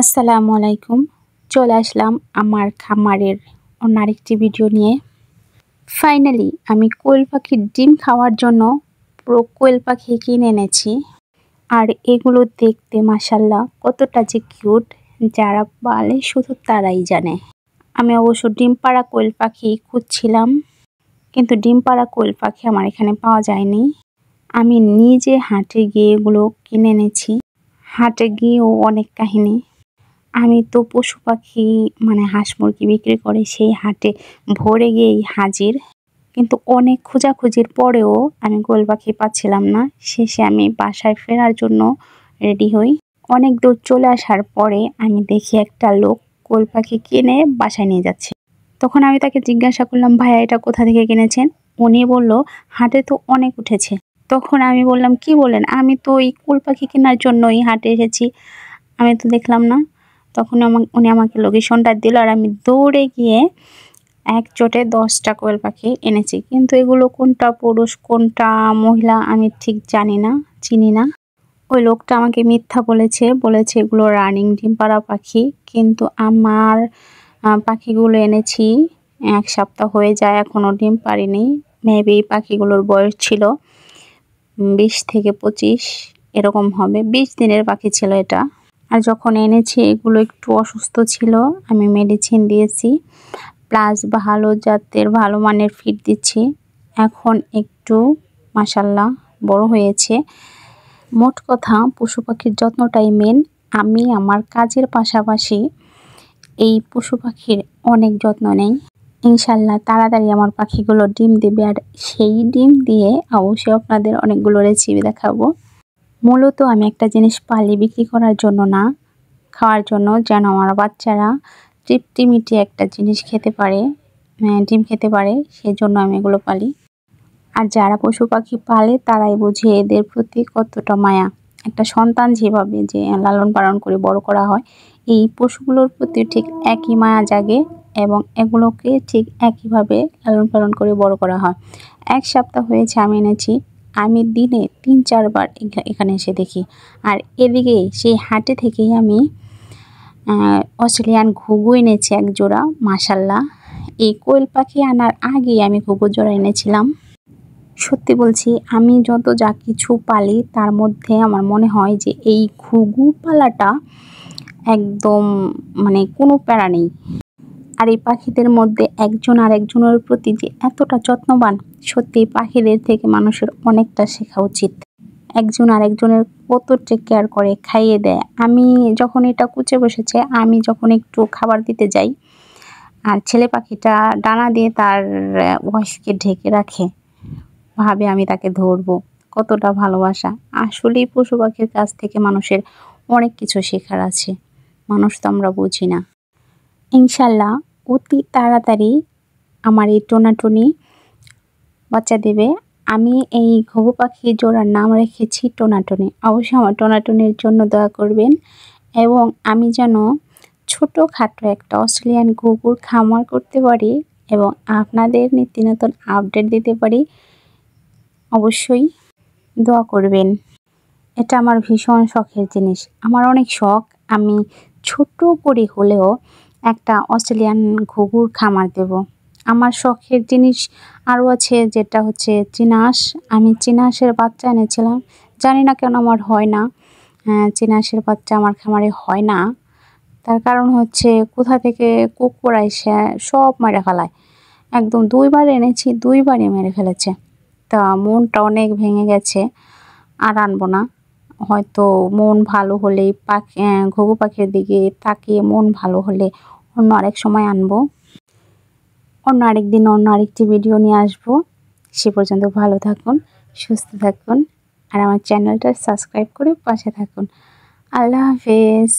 আসসালামু আলাইকুম। চলে আসলাম আমার খামারের অন্য আরেকটি ভিডিও নিয়ে। ফাইনালি আমি কোয়েল পাখির ডিম খাওয়ার জন্য পুরো কোয়েল পাখি কিনে এনেছি। আর এগুলো দেখতে মাশাআল্লাহ কতটা যে কিউট, যারা পালে শুধু তারাই জানে। আমি অবশ্য ডিম পাড়া কোয়েল পাখি খুঁজছিলাম, কিন্তু ডিম পাড়া কোয়েল পাখি আমার এখানে পাওয়া যায়নি। আমি নিজে হাটে গিয়ে এগুলো কিনে এনেছি। হাটে গিয়েও অনেক কাহিনী। আমি তো পশু পাখি হাঁস মুরগি বিক্রি করে সেই হাটে ভোরে গিয়েই হাজির, কিন্তু অনেক খোঁজাখুঁজির পরেও আমি কোয়েল পাখি পাচ্ছিলাম না। শেষে আমি বাসায় ফেরার জন্য রেডি হই। অনেক দূর চলে আসার পরে আমি দেখি একটা লোক কোয়েল পাখি কিনে বাসায় নিয়ে যাচ্ছে। তখন আমি তাকে জিজ্ঞাসা করলাম, ভাইয়া এটা কোথা থেকে কিনেছেন? উনি বলল, হাটে তো অনেক উঠেছে। তখন আমি বললাম, কি বলেন? আমি তো এই কোয়েল পাখি কেনার জন্যই হাটে এসেছি, আমি তো দেখলাম না। তখন উনি আমাকে লোকেশনটা দিল, আর আমি দৌড়ে গিয়ে এক চোটে 10টা কোয়েল পাখি এনেছি। কিন্তু এগুলো কোনটা পুরুষ কোনটা মহিলা আমি ঠিক জানি না, চিনি না। ওই লোকটা আমাকে মিথ্যা বলেছে এগুলো রানিং ডিম পাড়া পাখি। কিন্তু আমার পাখিগুলো এনেছি 1 সপ্তাহ হয়ে যায়, এখনও ডিম পারিনি। মেবি পাখিগুলোর বয়স ছিল 20 থেকে 25 এরকম হবে। 20 দিনের পাখি ছিল এটা। আর যখন এনেছি এগুলো একটু অসুস্থ ছিল, আমি মেডিসিন দিয়েছি, প্লাস ভালো জাতের ভালো মানের ফিড দিচ্ছি। এখন একটু মাশাআল্লাহ বড় হয়েছে। মোট কথা পশু পাখির যত্নটাই মেন। আমি আমার কাজের পাশাপাশি এই পশু পাখির অনেক যত্ন নেই। ইনশাল্লাহ তাড়াতাড়ি আমার পাখিগুলো ডিম দেবে, আর সেই ডিম দিয়ে অবশ্যই আপনাদের অনেকগুলো রেসিপি দেখাবো। মূলত আমি একটা জিনিস পালি বিক্রি করার জন্য না, খাওয়ার জন্য, যেন আমার বাচ্চারা তৃপ্তি মিটিয়ে একটা জিনিস খেতে পারে, ডিম খেতে পারে, সেই জন্য আমি এগুলো পালি। আর যারা পশু পাখি পালে তারাই বোঝে এদের প্রতি কতটা মায়া। একটা সন্তান যেভাবে যে লালন পালন করে বড় করা হয়, এই পশুগুলোর প্রতি ঠিক একই মায়া জাগে, এবং এগুলোকে ঠিক একইভাবে লালন পালন করে বড় করা হয়। 1 সপ্তাহ হয়েছে আমি এনেছি। আমি দিনে 3-4 বার এখানে এসে দেখি। আর এদিকে সেই হাটে থেকেই আমি অস্ট্রেলিয়ান ঘুঘু এনেছি 1 জোড়া। মাশাআল্লাহ, এই কোয়েল পাখি আনার আগেই আমি ঘুঘুর জোড়া এনেছিলাম। সত্যি বলছি, আমি যত যা কিছু পালি তার মধ্যে আমার মনে হয় যে এই ঘুঘু পালাটা একদম কোনো প্যারা নেই। আর এই পাখিদের মধ্যে একজন আরেকজনের প্রতি যে এতটা যত্নবান, সত্যি পাখিদের থেকে মানুষের অনেকটা শেখা উচিত। একজন আরেকজনের কত টেক কেয়ার করে, খাইয়ে দেয়। আমি যখন এটা কুচে বসেছে, আমি যখন একটু খাবার দিতে যাই, আর ছেলে পাখিটা ডানা দিয়ে তার ওয়াইফকে ঢেকে রাখে, ভাবে আমি তাকে ধরবো। কতটা ভালোবাসা! আসলেই পশু পাখির কাছ থেকে মানুষের অনেক কিছু শেখার আছে, মানুষ তো আমরা বুঝি না। ইনশাল্লাহ অতি তাড়াতাড়ি আমার এই টোনাটুনি বাচ্চা দেবে। আমি এই ঘুঘু পাখি জোড়ার নাম রেখেছি টোনাটুনি। অবশ্যই আমার টোনাটুনির জন্য দোয়া করবেন, এবং আমি যেন ছোটোখাটো একটা অস্ট্রেলিয়ান ঘুঘুর খামার করতে পারি এবং আপনাদের নিত্য নতুন আপডেট দিতে পারি। অবশ্যই দোয়া করবেন। এটা আমার ভীষণ শখের জিনিস। আমার অনেক শখ, আমি ছোট করে হলেও একটা অস্ট্রেলিয়ান ঘুঘুর খামার দেব। আমার শখের জিনিস আরও আছে, যেটা হচ্ছে চীনা হাঁস। আমি চীনা হাঁসের বাচ্চা এনেছিলাম, জানি না কেন আমার হয় না। চীনা হাঁসের বাচ্চা আমার খামারে হয় না। তার কারণ হচ্ছে কোথা থেকে কুকুর এসে সব মেরে ফেলায়। একদম 2 বার এনেছি, 2 বারই মেরে ফেলেছে। তা মনটা অনেক ভেঙে গেছে, আর আনবো না। হয়তো মন ভালো হলেই ঘুঘু পাখির দিকে তাকিয়ে মন ভালো হলে অন্য আরেক সময় আনবো, অন্য আরেক দিন অন্য আরেকটি ভিডিও নিয়ে আসবো। সে পর্যন্ত ভালো থাকুন, সুস্থ থাকুন, আর আমার চ্যানেলটা সাবস্ক্রাইব করে পাশে থাকুন। আল্লাহ হাফেজ।